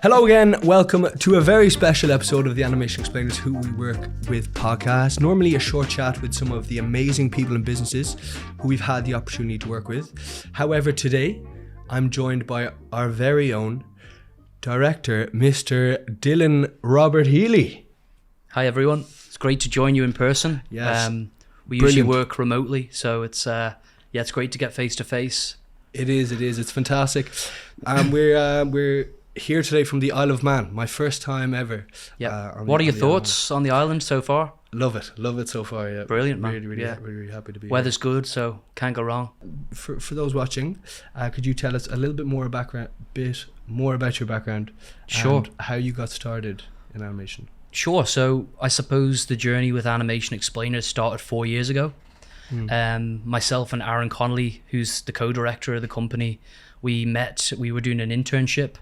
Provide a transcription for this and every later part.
Hello again, welcome to a very special episode of the Animation Explainers Who We Work With podcast. Normally a short chat with some of the amazing people and businesses who we've had the opportunity to work with. However, today I'm joined by our very own director, Mr. Dylan Robert Healy. Hi everyone, it's great to join you in person. Yes, we usually work remotely, so it's great to get face to face. It is, it's fantastic. We're here today from the Isle of Man, my first time ever. Yeah. What are your thoughts on the island so far? Love it so far. Yeah, brilliant, man. Really happy to be. Weather's here. Good, so can't go wrong. For those watching, could you tell us a little bit more about your background? Sure. And how you got started in animation? Sure. So I suppose the journey with Animation Explainers started 4 years ago. Myself and Aaron Connolly, who's the co-director of the company, we met. We were doing an internship.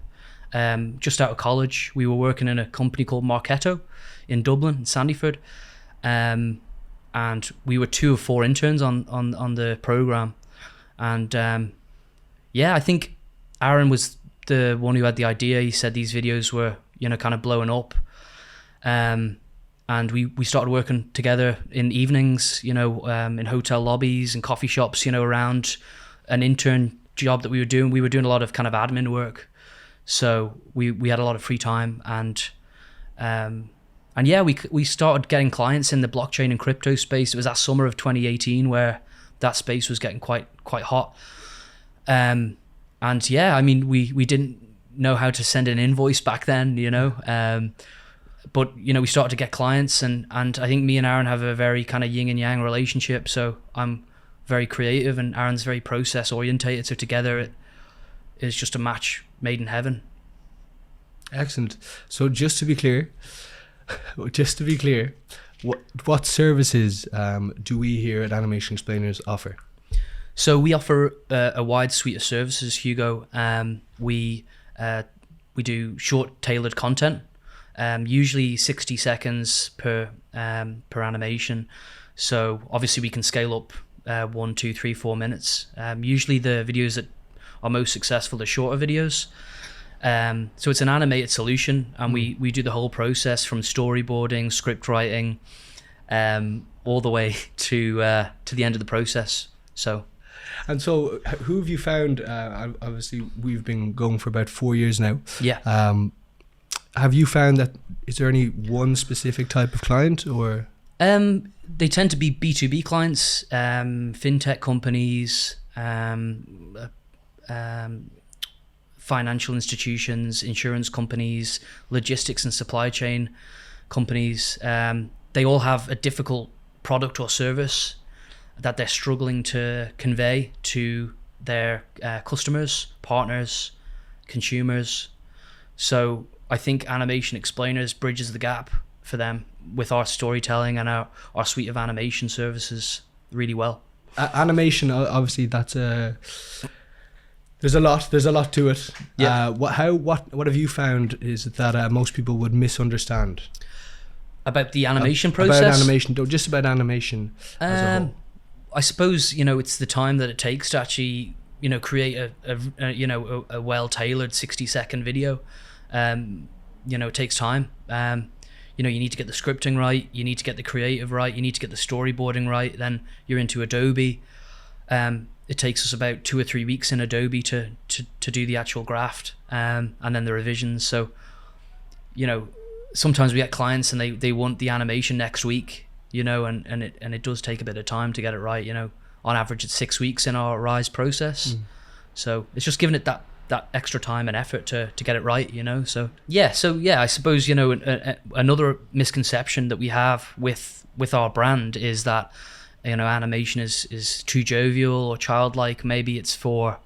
Just out of college, we were working in a company called Marketo in Dublin, in Sandyford, and we were 2 of 4 interns on the program. And I think Aaron was the one who had the idea. He said these videos were, kind of blowing up, and we started working together in evenings, in hotel lobbies and coffee shops, around an intern job that we were doing. We were doing a lot of kind of admin work. So we had a lot of free time, and we started getting clients in the blockchain and crypto space. It was that summer of 2018 where that space was getting quite hot. We didn't know how to send an invoice back then, but we started to get clients, and I think me and Aaron have a very kind of yin and yang relationship. So I'm very creative and Aaron's very process orientated. So together it is just a match made in heaven. Excellent. So just to be clear, what services do we here at Animation Explainers offer? So we offer a wide suite of services, Hugo. We do short tailored content, usually 60 seconds per animation. So obviously we can scale up 1, 2, 3, 4 minutes. Usually the videos that are most successful are shorter videos. So it's an animated solution, and we do the whole process from storyboarding, script writing, all the way to the end of the process. So who have you found? Obviously, we've been going for about 4 years now. Yeah. Have you found that, is there any one specific type of client, or? They tend to be B2B clients, fintech companies, financial institutions, insurance companies, logistics and supply chain companies. They all have a difficult product or service that they're struggling to convey to their customers, partners, consumers. So I think Animation Explainers bridges the gap for them with our storytelling and our suite of animation services really well. Animation, obviously, that's there's a lot to it. Yeah. What have you found is that most people would misunderstand about the animation process? About animation, just about animation as a whole. I suppose it's the time that it takes to actually create a well tailored 60-second video. It takes time. You need to get the scripting right, you need to get the creative right, you need to get the storyboarding right. Then you're into Adobe. It takes us about 2 or 3 weeks in Adobe to do the actual graft, and then the revisions. So, sometimes we get clients and they want the animation next week, and it does take a bit of time to get it right. On average it's 6 weeks in our Rise process. So it's just giving it that extra time and effort to get it right, So I suppose another misconception that we have with our brand is that animation is too jovial or childlike. Maybe it's for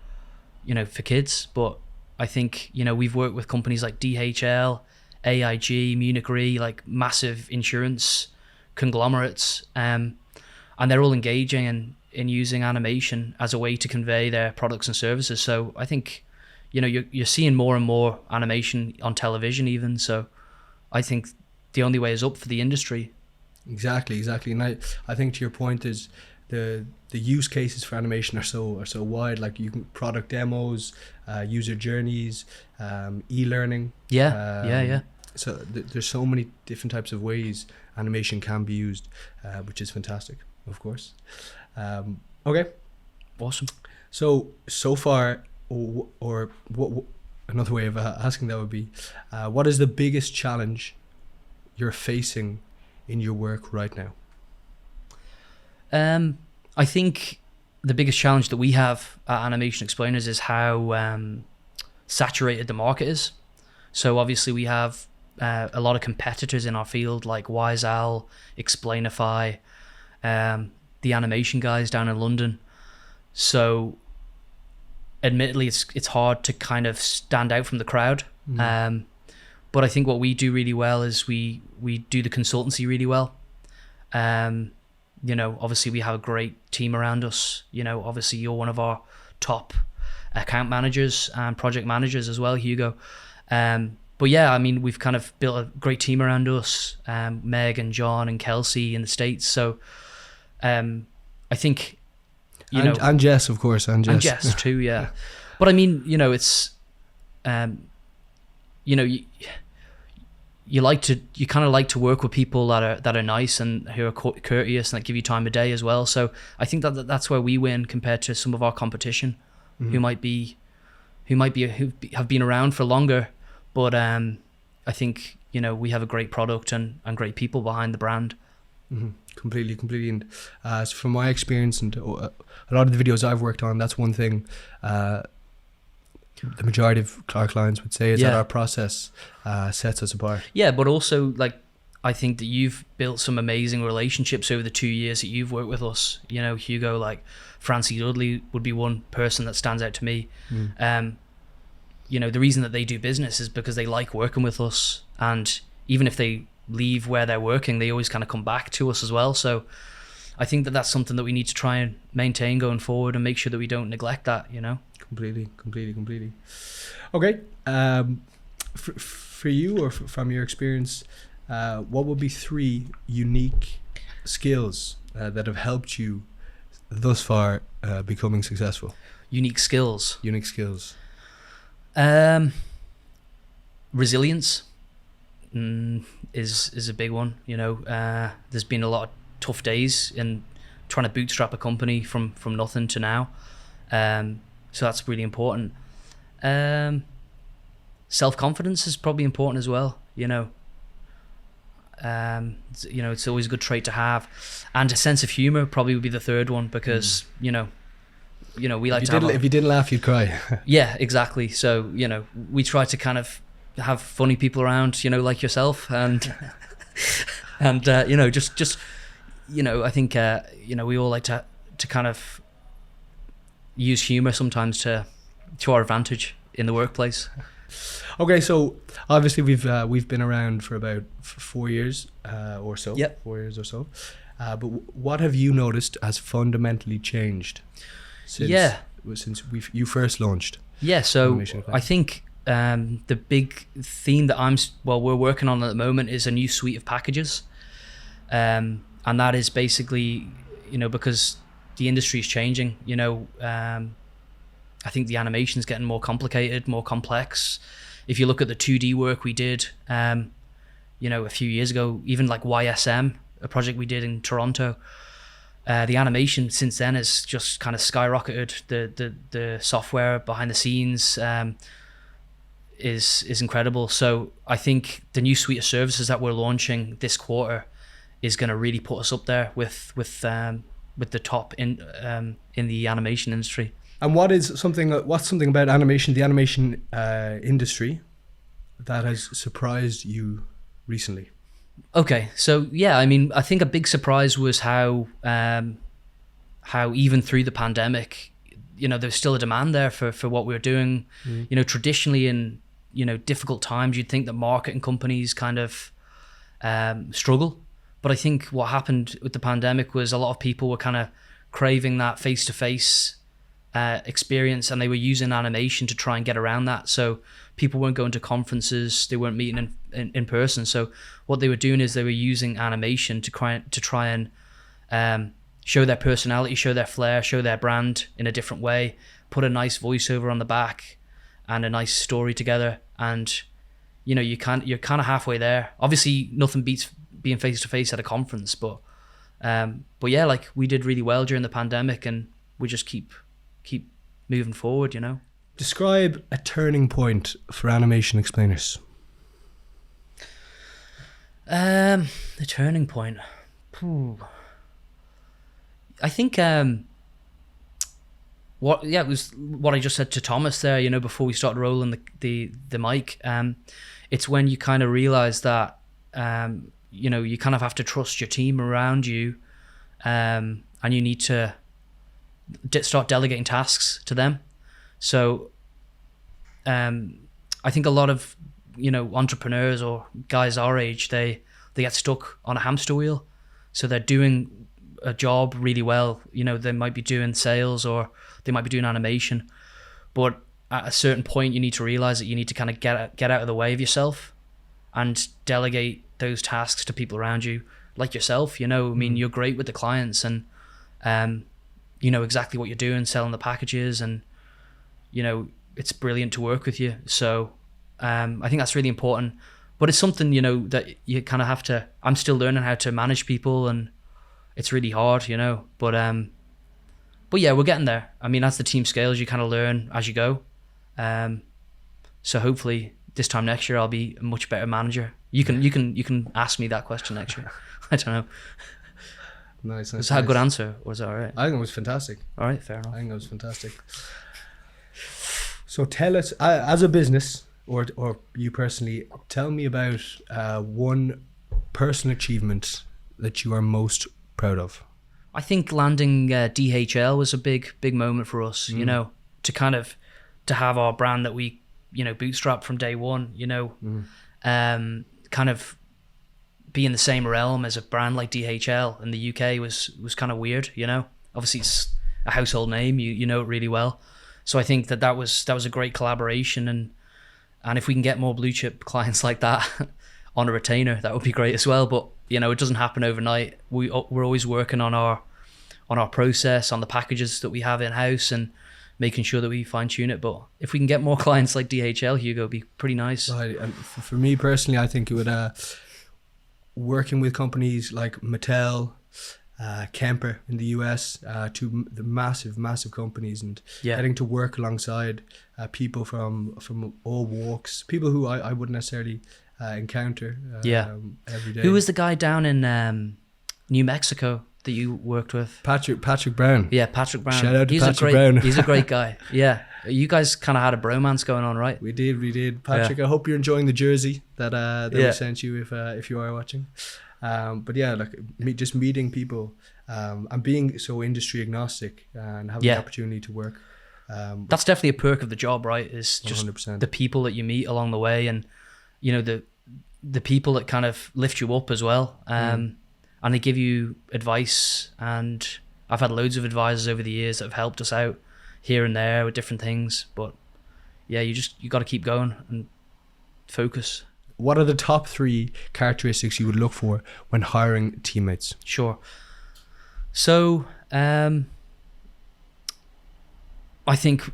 kids, but I think we've worked with companies like DHL, AIG, Munich Re, like massive insurance conglomerates, and they're all engaging in using animation as a way to convey their products and services. So I think you're seeing more and more animation on television even. So I think the only way is up for the industry. Exactly. And I think to your point is the use cases for animation are so wide. Like you can product demos, user journeys, e-learning. Yeah. So there's so many different types of ways animation can be used, which is fantastic, of course. Okay. Awesome. So far, or what another way of asking that would be, what is the biggest challenge you're facing in your work right now? I think the biggest challenge that we have at Animation Explainers is how saturated the market is. So obviously we have a lot of competitors in our field like Wiseowl, Explainify, the animation guys down in London. So admittedly it's hard to kind of stand out from the crowd. But I think what we do really well is we do the consultancy really well. Obviously we have a great team around us. Obviously you're one of our top account managers and project managers as well, Hugo. But yeah, I mean, we've kind of built a great team around us, Meg and John and Kelsey in the States. So I think, and Jess, of course, and Jess too, yeah. But I mean, it's, you kind of like to work with people that are nice and who are courteous and that give you time of day as well. So I think that's where we win compared to some of our competition, who have been around for longer. But I think we have a great product and great people behind the brand. Completely. And so from my experience and a lot of the videos I've worked on, that's one thing the majority of our clients would say is that our process sets us apart. Yeah, but also I think that you've built some amazing relationships over the 2 years that you've worked with us. Hugo, like Francie Dudley would be one person that stands out to me. The reason that they do business is because they like working with us, and even if they leave where they're working, they always kind of come back to us as well. So I think that that's something that we need to try and maintain going forward and make sure that we don't neglect that. Completely. Okay. For you, or from your experience, what would be 3 unique skills that have helped you thus far becoming successful? Unique skills. Resilience is a big one. There's been a lot of tough days in trying to bootstrap a company from nothing to now. So that's really important. Self-confidence is probably important as well. It's always a good trait to have, and a sense of humor probably would be the third one, because we like to have if you didn't laugh, you'd cry. Yeah, exactly. So we try to kind of have funny people around, like yourself, and just I think we all like to kind of use humor sometimes to our advantage in the workplace. Okay, so obviously we've been around for about 4 years or so. Yep. 4 years or so. But what have you noticed has fundamentally changed since you first launched? Yeah, so I think the big theme that we're working on at the moment is a new suite of packages, and that is basically because the industry is changing. I think the animation is getting more complicated, more complex. If you look at the 2D work we did, a few years ago, even like YSM, a project we did in Toronto, the animation since then has just kind of skyrocketed. The software behind the scenes is incredible. So I think the new suite of services that we're launching this quarter is going to really put us up there with the top in the animation industry. And what's something about animation, the animation industry, that has surprised you recently? Okay, so yeah, I mean, I think a big surprise was how even through the pandemic, there's still a demand there for what we're doing. Traditionally in difficult times, you'd think that marketing companies kind of struggle, but I think what happened with the pandemic was a lot of people were kind of craving that face-to-face experience, and they were using animation to try and get around that. So people weren't going to conferences, they weren't meeting in person. So what they were doing is they were using animation to try and show their personality, show their flair, show their brand in a different way, put a nice voiceover on the back and a nice story together. And, you know, you're kind of halfway there. Obviously, nothing beats being face to face at a conference, but yeah, like we did really well during the pandemic, and we just keep moving forward, you know. Describe a turning point for animation explainers. The turning point. I think it was what I just said to Thomas there, you know, before we started rolling the mic. It's when you kind of realize that you know, you kind of have to trust your team around you, and you need to start delegating tasks to them. So I think a lot of, you know, entrepreneurs or guys our age, they get stuck on a hamster wheel. So they're doing a job really well. You know, they might be doing sales or they might be doing animation, but at a certain point you need to realize that you need to kind of get out of the way of yourself and delegate those tasks to people around you, like yourself. You know, I mean, you're great with the clients, and you know exactly what you're doing, selling the packages, and you know, it's brilliant to work with you. So I think that's really important, but it's something, you know, that you kind of have to. I'm still learning how to manage people, and it's really hard, you know, but yeah, we're getting there. I mean, as the team scales, you kind of learn as you go. So hopefully this time next year I'll be a much better manager. You can ask me that question next year. I don't know. Nice. Was that a good answer, or was that all right? I think it was fantastic. All right, fair enough. I think it was fantastic. So tell us, as a business, or you personally, tell me about one personal achievement that you are most proud of. I think landing DHL was a big moment for us. You know, to have our brand that we, you know, bootstrap from day one. You know, kind of be in the same realm as a brand like DHL in the UK was kind of weird. You know, obviously it's a household name. You know it really well. So I think that was a great collaboration, and if we can get more blue chip clients like that on a retainer, that would be great as well. But you know, it doesn't happen overnight. We're always working on our process, on the packages that we have in house, and making sure that we fine tune it. But if we can get more clients like DHL, Hugo, it'd be pretty nice. Right. And for me personally, I think it would working with companies like Mattel, Kemper in the US, two the massive companies, and getting to work alongside people from all walks, people who I wouldn't necessarily encounter every day. Who was the guy down in New Mexico that you worked with? Patrick Brown. Yeah, Patrick Brown. Shout out to Patrick Brown. He's a great guy. Yeah, you guys kind of had a bromance going on, right? We did. Patrick, I hope you're enjoying the jersey that we sent you if you are watching. But yeah, like just meeting people and being so industry agnostic and having the opportunity to work. That's definitely a perk of the job, right? Is just 100%. the people that you meet along the way, and you know the people that kind of lift you up as well, and they give you advice. And I've had loads of advisors over the years that have helped us out here and there with different things. But yeah, you got to keep going and focus. What are the top 3 characteristics you would look for when hiring teammates? Sure. So I think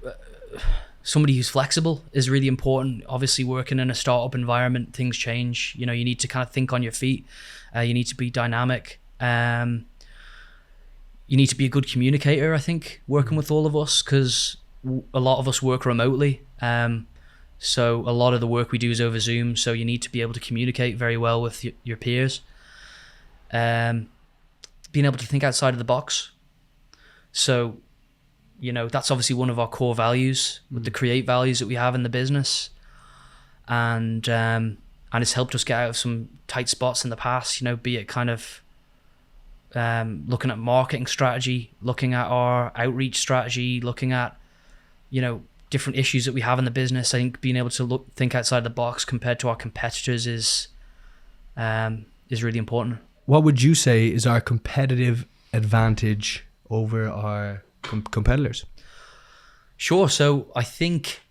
somebody who's flexible is really important. Obviously, working in a startup environment, things change. You know, you need to kind of think on your feet. You need to be dynamic. You need to be a good communicator, I think, working with all of us, because a lot of us work remotely. So a lot of the work we do is over Zoom. So you need to be able to communicate very well with your peers. Being able to think outside of the box. So, you know, that's obviously one of our core values, with the create values that we have in the business. And it's helped us get out of some tight spots in the past, you know, be it kind of looking at marketing strategy, looking at our outreach strategy, looking at, you know, different issues that we have in the business. I think being able to think outside the box compared to our competitors is really important. What would you say is our competitive advantage over our competitors? Sure. So I think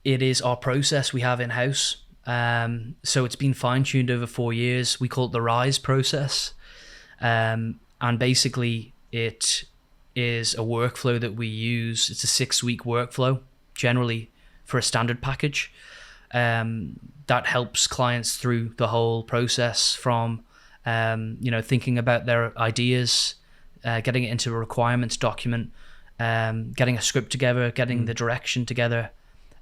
it is our process we have in-house. So it's been fine-tuned over 4 years. We call it the RISE process. And basically it is a workflow that we use. It's a 6-week workflow generally for a standard package that helps clients through the whole process from thinking about their ideas, getting it into a requirements document, getting a script together, getting the direction together,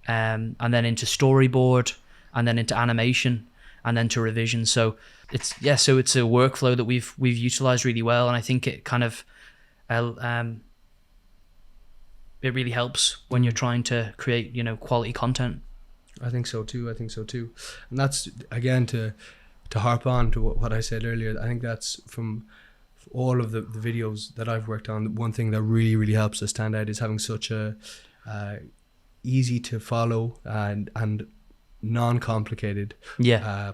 and then into storyboard, and then into animation, and then to revision. So it's a workflow that we've utilized really well, and I think it kind of it really helps when you're trying to create quality content. I think so too. And that's, again, to harp on to what I said earlier, I think that's from all of the videos that I've worked on, one thing that really, really helps us stand out is having such a easy to follow and non-complicated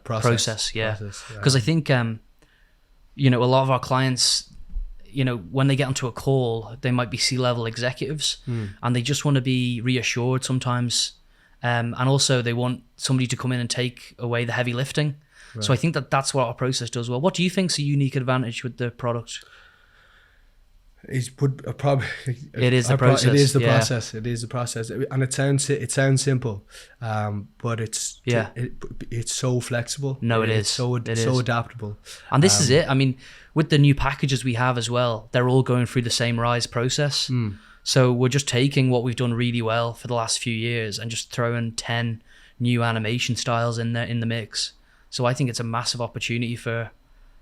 process. Because I think a lot of our clients, when they get onto a call, they might be C-level executives and they just want to be reassured sometimes. And also they want somebody to come in and take away the heavy lifting. Right. So I think that's what our process does well. What do you think is a unique advantage with the product? It is the process. It is the process, and it sounds simple, but it's so flexible. No, it is so adaptable. And this is it. I mean, with the new packages we have as well, they're all going through the same RISE process. So we're just taking what we've done really well for the last few years and just throwing 10 new animation styles in there in the mix. So I think it's a massive opportunity for,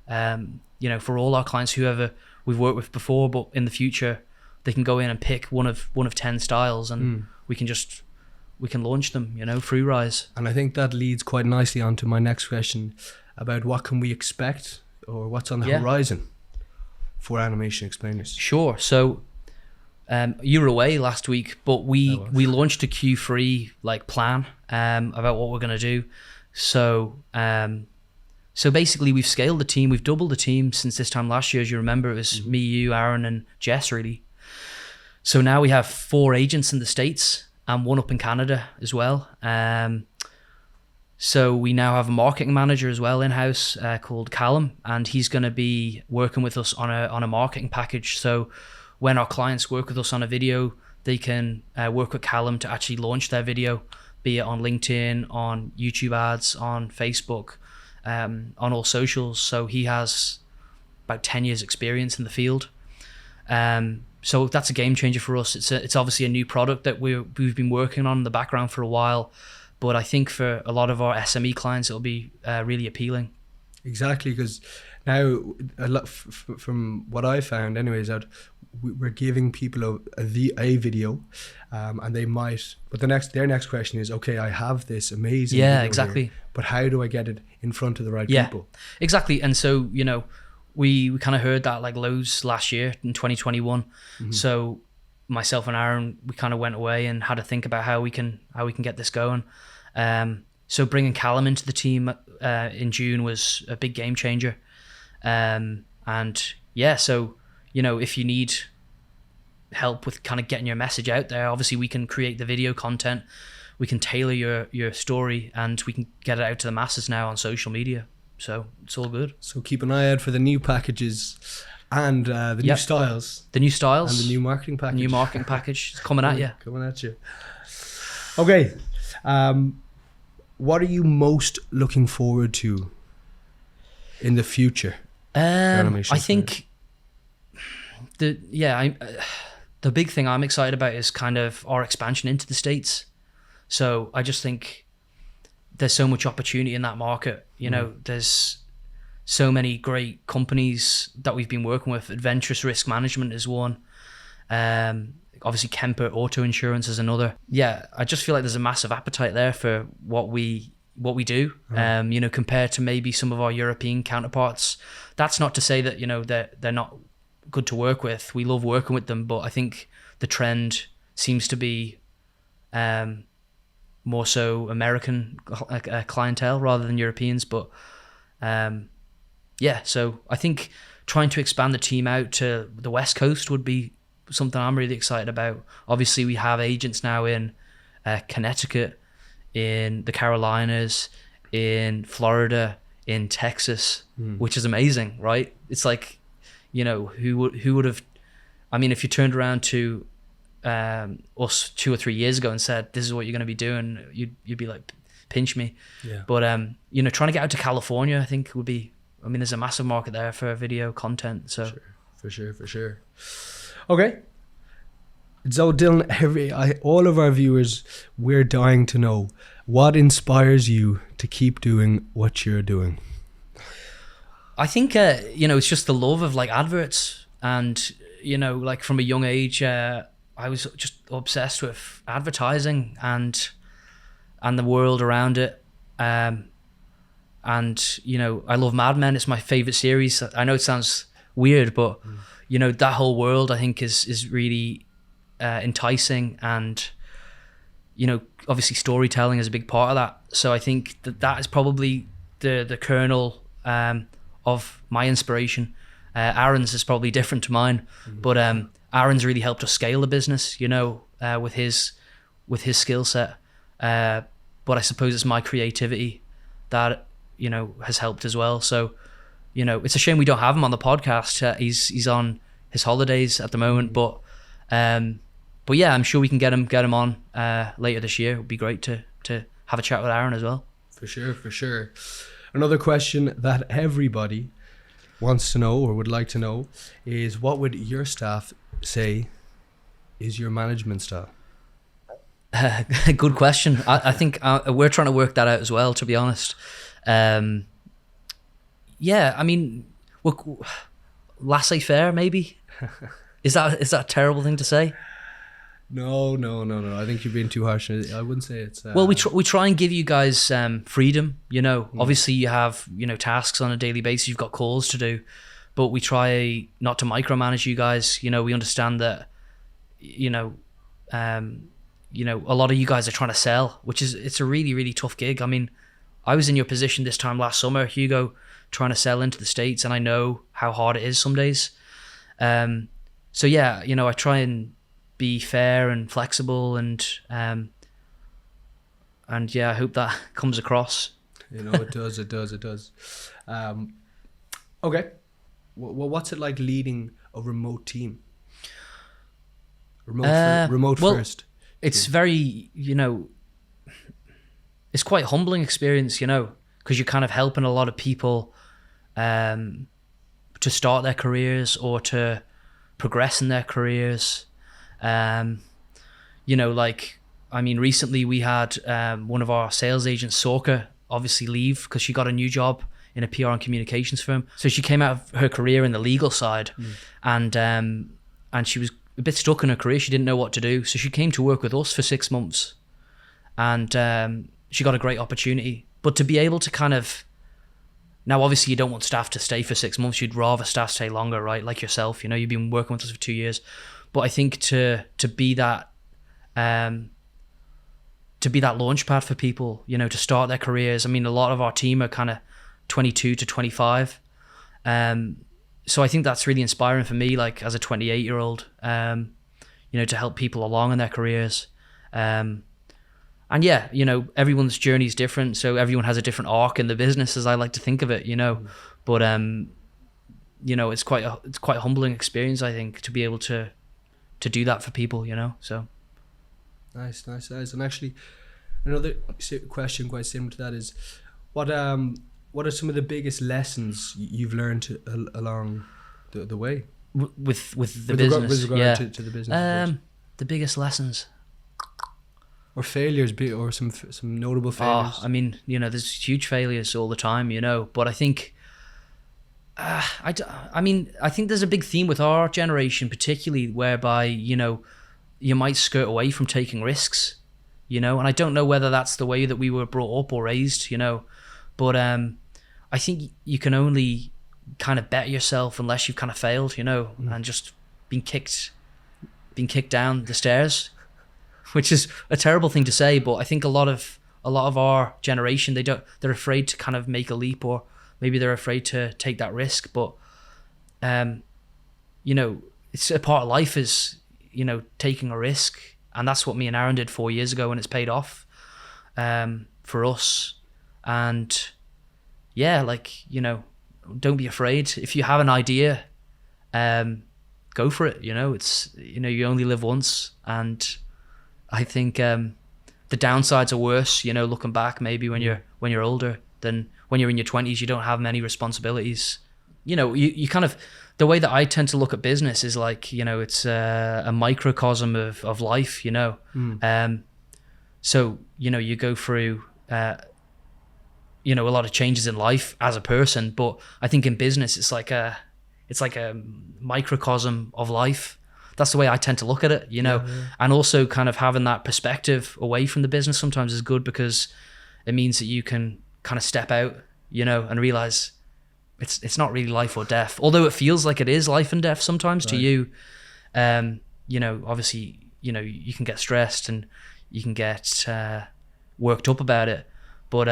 for all our clients, whoever we've worked with before, but in the future, they can go in and pick one of 10 styles, and we can launch them, through RISE. And I think that leads quite nicely onto my next question about what can we expect, or what's on the horizon for animation explainers. Sure. So you were away last week, but we launched a Q3 plan about what we're going to do. So basically we've scaled the team. We've doubled the team since this time last year. As you remember, it was me, you, Aaron, and Jess, really. So now we have 4 agents in the States and 1 up in Canada as well. So we now have a marketing manager as well in-house called Callum, and he's going to be working with us on a marketing package. So when our clients work with us on a video, they can work with Callum to actually launch their video, be it on LinkedIn, on YouTube ads, on Facebook, on all socials. So he has about 10 years experience in the field. So that's a game changer for us. It's obviously a new product that we've been working on in the background for a while, but I think for a lot of our SME clients, it'll be really appealing. Exactly, because now, from what I found anyways, that we're giving people a video, and they might, but their next question is, okay, I have this amazing video exactly here, but how do I get it in front of the right people? Exactly. And so we kind of heard that loads last year in 2021. So myself and Aaron, we kind of went away and had to think about how we can get this going. So bringing Callum into the team in June was a big game changer. So if you need help with kind of getting your message out there, obviously we can create the video content, we can tailor your story, and we can get it out to the masses now on social media. So it's all good. So keep an eye out for the new packages and the new styles. The new styles. And the new marketing package. New marketing package. It's coming at you. Coming at you. Okay. What are you most looking forward to in the future? I think the big thing I'm excited about is kind of our expansion into the States. So I just think there's so much opportunity in that market. There's so many great companies that we've been working with. Adventurous Risk Management is one. Obviously Kemper Auto Insurance is another. Yeah, I just feel like there's a massive appetite there for what we do. Compared to maybe some of our European counterparts. That's not to say that they're not good to work with. We love working with them, but I think the trend seems to be more so American clientele rather than Europeans. But so I think trying to expand the team out to the West Coast would be something I'm really excited about. Obviously, we have agents now in Connecticut, in the Carolinas, in Florida, in Texas, which is amazing, right? It's like, who would have I mean, if you turned around to us 2 or 3 years ago and said, this is what you're going to be doing, you'd be like, pinch me. Yeah. But, trying to get out to California, I think would be, I mean, there's a massive market there for video content. So For sure. Okay. So Dylan, all of our viewers, we're dying to know, what inspires you to keep doing what you're doing? I think, it's just the love of like adverts, and, like from a young age, I was just obsessed with advertising and the world around it. I love Mad Men. It's my favorite series. I know it sounds weird, but that whole world I think is really enticing, and obviously storytelling is a big part of that. So I think that is probably the kernel of my inspiration. Aaron's is probably different to mine, but Aaron's really helped us scale the business, with his skill set. But I suppose it's my creativity that has helped as well. So it's a shame we don't have him on the podcast. He's on his holidays at the moment, but yeah, I'm sure we can get him on later this year. It would be great to have a chat with Aaron as well. For sure. Another question that everybody wants to know or would like to know is, what would your staff say is your management style? Good question. I think we're trying to work that out as well, to be honest. Yeah, I mean, laissez-faire maybe? Is that a terrible thing to say? No. I think you're being too harsh. I wouldn't say it's... Well, we try and give you guys freedom, Obviously you have, tasks on a daily basis. You've got calls to do. But we try not to micromanage you guys. We understand that, a lot of you guys are trying to sell, it's a really, really tough gig. I mean, I was in your position this time last summer, Hugo, trying to sell into the States, and I know how hard it is some days. So yeah, I try and be fair and flexible, and yeah, I hope that comes across. It does. Okay. Well, what's it like leading a remote team? Remote first. It's very, it's quite a humbling experience, because you're kind of helping a lot of people to start their careers or to progress in their careers. Recently we had one of our sales agents, Sorka, obviously leave because she got a new job in a PR and communications firm. So she came out of her career in the legal side, and she was a bit stuck in her career. She didn't know what to do. So she came to work with us for 6 months, and she got a great opportunity. But to be able to kind of, now obviously you don't want staff to stay for 6 months. You'd rather staff stay longer, right? Like yourself, you've been working with us for 2 years. But I think to be that launch pad for people, to start their careers. I mean, a lot of our team are kind of 22 to 25. So I think that's really inspiring for me, like as a 28-year-old, to help people along in their careers. And yeah, everyone's journey is different. So everyone has a different arc in the business, as I like to think of it, but, it's quite a humbling experience, I think, to be able to do that for people, so. Nice. And actually, another question quite similar to that is, what are some of the biggest lessons you've learned along the way? With the business? With regard to the business? The biggest lessons. Or failures, or some notable failures? I mean, there's huge failures all the time, but I think, I think there's a big theme with our generation, particularly whereby, you might skirt away from taking risks, and I don't know whether that's the way that we were brought up or raised, but I think you can only kind of better yourself unless you've kind of failed, and just been kicked down the stairs, which is a terrible thing to say, but I think a lot of our generation, they're afraid to kind of make a leap, or maybe they're afraid to take that risk. But it's a part of life, is taking a risk, and that's what me and Aaron did 4 years ago, and it's paid off for us. And yeah, don't be afraid. If you have an idea, go for it. It's, you only live once, and I think the downsides are worse, looking back maybe when you're older than when you're in your 20s. You don't have many responsibilities. You kind of, the way that I tend to look at business is like, it's a microcosm of life, so, you go through, a lot of changes in life as a person, but I think in business, it's like a microcosm of life. That's the way I tend to look at it, and also kind of having that perspective away from the business sometimes is good, because it means that you can kind of step out, and realize it's not really life or death, although it feels like it is life and death sometimes to you. Obviously, you can get stressed and you can get worked up about it, but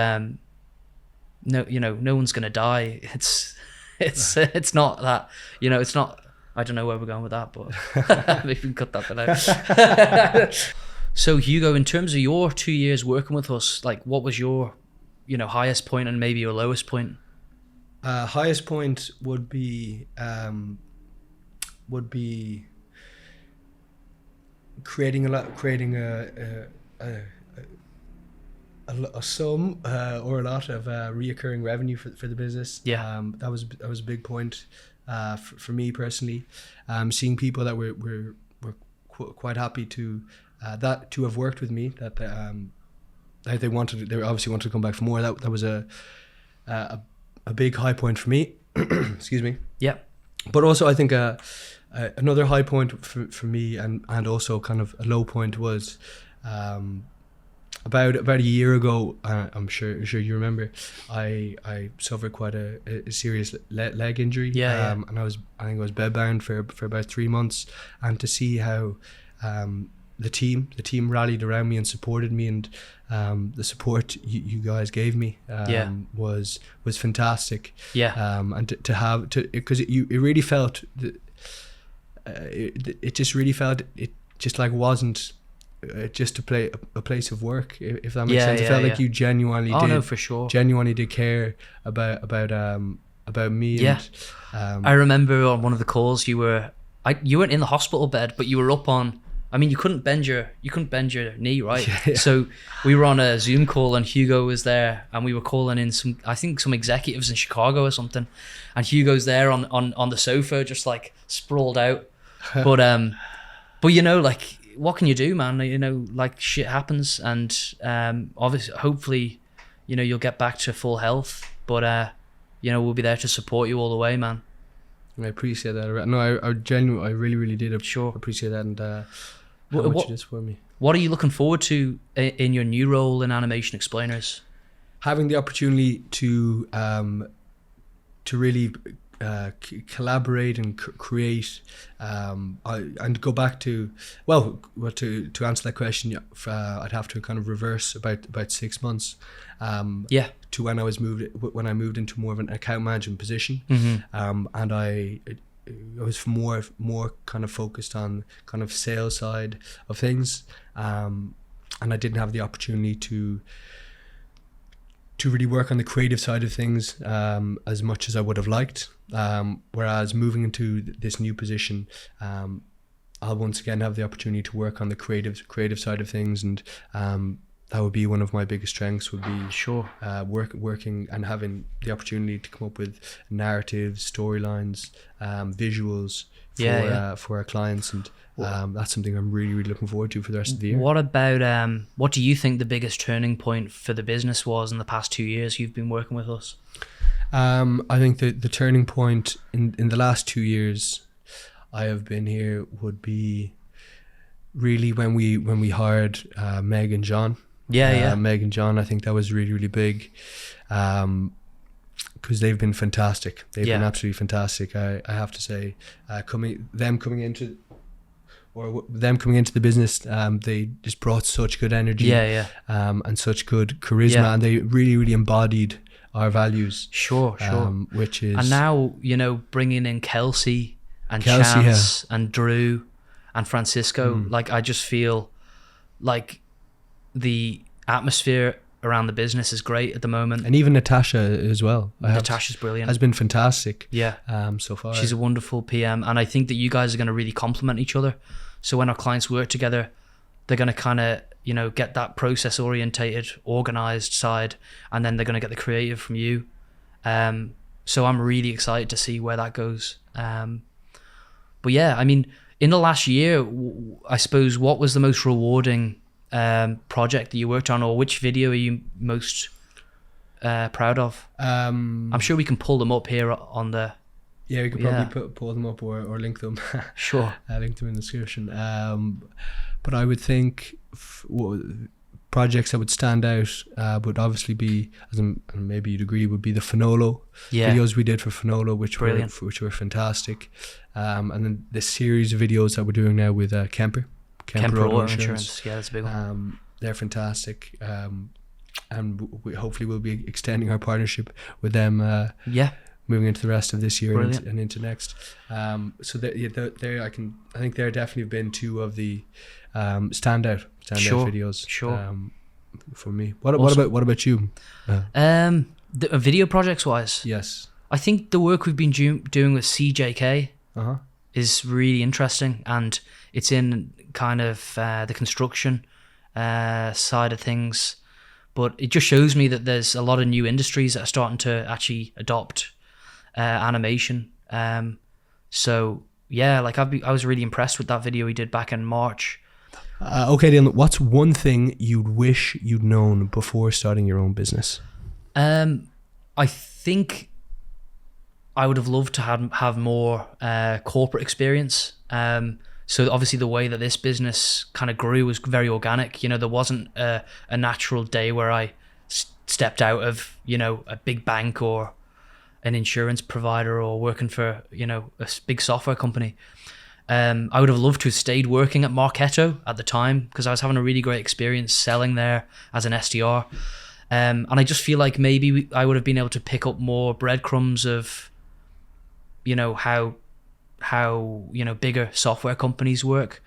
no one's gonna die. It's not that, it's not, I don't know where we're going with that, but maybe we can cut that bit out. So Hugo, in terms of your 2 years working with us, like what was your, highest point and maybe your lowest point? Highest point would be creating a sum or a lot of reoccurring revenue for the business. That was a big point for me personally. Seeing people that were quite happy to have worked with me, that they obviously wanted to come back for more. That was a big high point for me. Excuse me. Yeah. But also I think another high point for me and also kind of a low point was about a year ago. I'm sure you remember, I suffered quite a serious leg injury. And I think I was bedbound for about 3 months, and to see how the team rallied around me and supported me, and the support you guys gave me was fantastic. And to have because it really felt that it just really felt it just like wasn't just a place of work, if that makes sense. It felt like you genuinely did. No, for sure. Genuinely did care about me. And, I remember on one of the calls you weren't in the hospital bed, but you were up on. I mean, you couldn't bend your knee, right? So we were on a Zoom call, and Hugo was there, and we were calling in some executives in Chicago or something, and Hugo's there on the sofa, just like sprawled out. But like, what can you do, man? Like, shit happens, and obviously, hopefully, you'll get back to full health. But we'll be there to support you all the way, man. I appreciate that. No, I genuinely, I really, really did appreciate that, and how much it is for me. What are you looking forward to in your new role in Animation Explainers? Having the opportunity to really collaborate and create, and go back to to answer that question, I'd have to kind of reverse about 6 months. To when I moved into more of an account management position. And I was more kind of focused on kind of sales side of things, and I didn't have the opportunity to really work on the creative side of things as much as I would have liked. Whereas moving into this new position, I'll once again have the opportunity to work on the creative side of things, and that would be one of my biggest strengths, would be working and having the opportunity to come up with narratives, storylines, visuals for our clients, and that's something I'm really, really looking forward to for the rest of the year. What about what do you think the biggest turning point for the business was in the past 2 years you've been working with us? I think the turning point in the last 2 years I have been here would be really when we hired Meg and John. Meg and John, I think that was really, really big, because they've been fantastic. They've been absolutely fantastic. I have to say, them coming into the business, they just brought such good energy, and such good charisma, and they really, really embodied our values. Sure. Which is, and now bringing in Kelsey and Chance and Drew and Francisco, like I just feel like the atmosphere around the business is great at the moment. And even Natasha as well. Natasha's brilliant. Has been fantastic. Yeah. So far. She's a wonderful PM, and I think that you guys are going to really complement each other. So when our clients work together, they're going to kind of, you know, get that process orientated, organized side, and then they're going to get the creative from you. So I'm really excited to see where that goes. But yeah, I mean, in the last year, I suppose, what was the most rewarding project that you worked on, or which video are you most proud of? I'm sure we can pull them up here on the... Yeah, we could probably pull them up or link them. Sure. Link them in the description. But I would think projects that would stand out would obviously be, and maybe you'd agree, would be the Finolo videos we did for Finolo, which were fantastic. And then the series of videos that we're doing now with Kemper Auto Insurance. Yeah, that's a big one. They're fantastic. And we hopefully we'll be extending our partnership with them. Moving into the rest of this year and into next. So I think they're definitely been two of the standout videos. Sure. For me. What about you? Video projects wise? Yes. I think the work we've been doing with CJK is really interesting, and it's in kind of the construction side of things, but it just shows me that there's a lot of new industries that are starting to actually adopt animation. So yeah, like I was really impressed with that video we did back in March. Okay, Dylan, what's one thing you'd wish you'd known before starting your own business? I think I would have loved to have more corporate experience. So obviously the way that this business kind of grew was very organic. You know, there wasn't a natural day where I stepped out of, you know, a big bank or an insurance provider or working for, you know, a big software company. I would have loved to have stayed working at Marketo at the time, because I was having a really great experience selling there as an SDR. And I just feel like maybe I would have been able to pick up more breadcrumbs of, you know, how you know, bigger software companies work.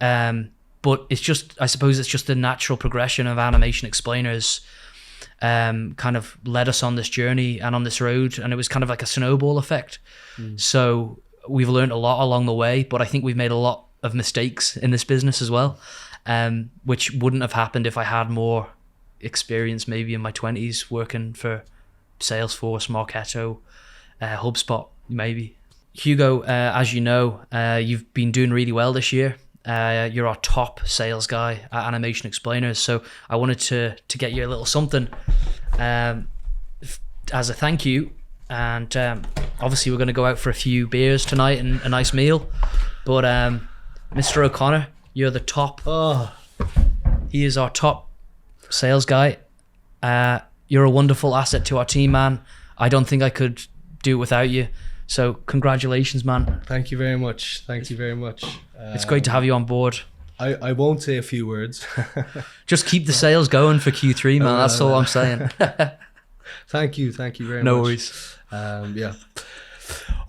But it's just, I suppose it's just the natural progression of Animation Explainers kind of led us on this journey and on this road, and it was kind of like a snowball effect. So we've learned a lot along the way, but I think we've made a lot of mistakes in this business as well, which wouldn't have happened if I had more experience maybe in my 20s working for Salesforce, Marketo, HubSpot maybe. Hugo, as you know, you've been doing really well this year. You're our top sales guy at Animation Explainers, so I wanted to get you a little something as a thank you. And obviously we're going to go out for a few beers tonight and a nice meal. But Mr. O'Connor, you're the top. He is our top sales guy. You're a wonderful asset to our team, man. I don't think I could do it without you. So congratulations, man. Thank you very much. It's great to have you on board. I won't say a few words. Just keep the sales going for Q3, man. That's all I'm saying. Thank you very much. No worries. Yeah.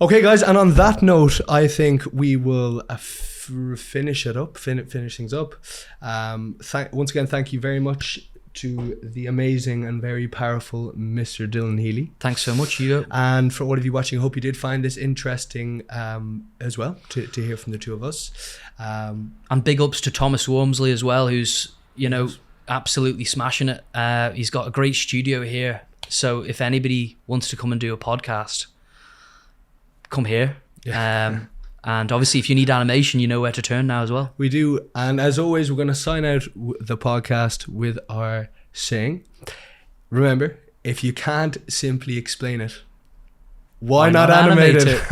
Okay, guys, and on that note, I think we will finish it up, finish things up. Once again, thank you very much to the amazing and very powerful Mr. Dylan Healy. Thanks so much, Hugo. And for all of you watching, I hope you did find this interesting as well, to hear from the two of us. And big ups to Thomas Wormsley as well, who's, you know, absolutely smashing it. He's got a great studio here. So if anybody wants to come and do a podcast, come here. Yeah. And obviously, if you need animation, you know where to turn now as well. We do. And as always, we're going to sign out the podcast with our saying. Remember, if you can't simply explain it, why not animate it?